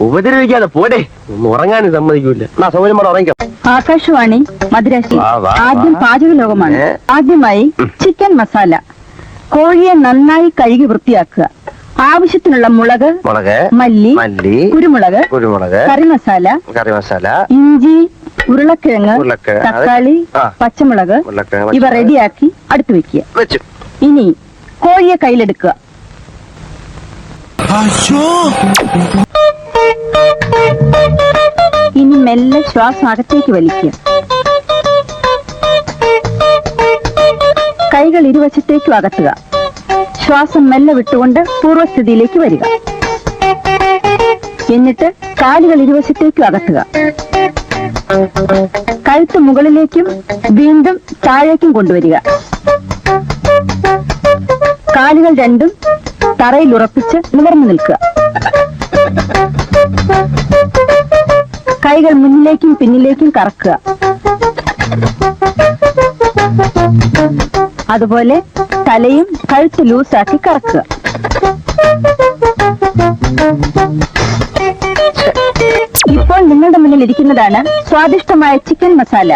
ഉപദ്രവിക്കാതെ പോടെ, ഉറങ്ങാനും സമ്മതിക്കൂല. സൗകര്യം ഉറങ്ങിക്കോ. ആകാശവാണി മദ്രാസി. ആദ്യം പാചക ലോകമാണ്. ആദ്യമായി ചിക്കൻ മസാല. കോഴിയെ നന്നായി കഴുകി വൃത്തിയാക്കുക. ആവശ്യത്തിനുള്ള മുളക്, മല്ലി, കുരുമുളക്, കറി മസാല, ഇഞ്ചി, ഉരുളക്കിഴങ്ങ്, തക്കാളി, പച്ചമുളക് ഇവ റെഡിയാക്കി അടുത്ത് വെക്കുക. ഇനി കോഴിയെ കയ്യിലെടുക്കുക. ഇനി മെല്ലെ ശ്വാസം അകത്തേക്ക് വലിക്കുക. കൈകൾ ഇരുവശത്തേക്കും അകത്തുക. ശ്വാസം മെല്ലെ വിട്ടുകൊണ്ട് പൂർവ്വസ്ഥിതിയിലേക്ക് വരിക. എന്നിട്ട് കാലുകൾ ഇരുവശത്തേക്കും അകത്തുക. കഴുത്ത് മുകളിലേക്കും വീണ്ടും താഴേക്കും കൊണ്ടുവരിക. കാലുകൾ രണ്ടും തറയിൽ ഉറപ്പിച്ച് നിവർന്നു നിൽക്കുക. കൈകൾ മുന്നിലേക്കും പിന്നിലേക്കും കറക്കുക. അതുപോലെ തലയും കഴുത്ത് ലൂസാക്കി കറക്കുക. ഇപ്പോൾ നിങ്ങളുടെ മുന്നിൽ ഇരിക്കുന്നതാണ് സ്വാദിഷ്ടമായ ചിക്കൻ മസാല.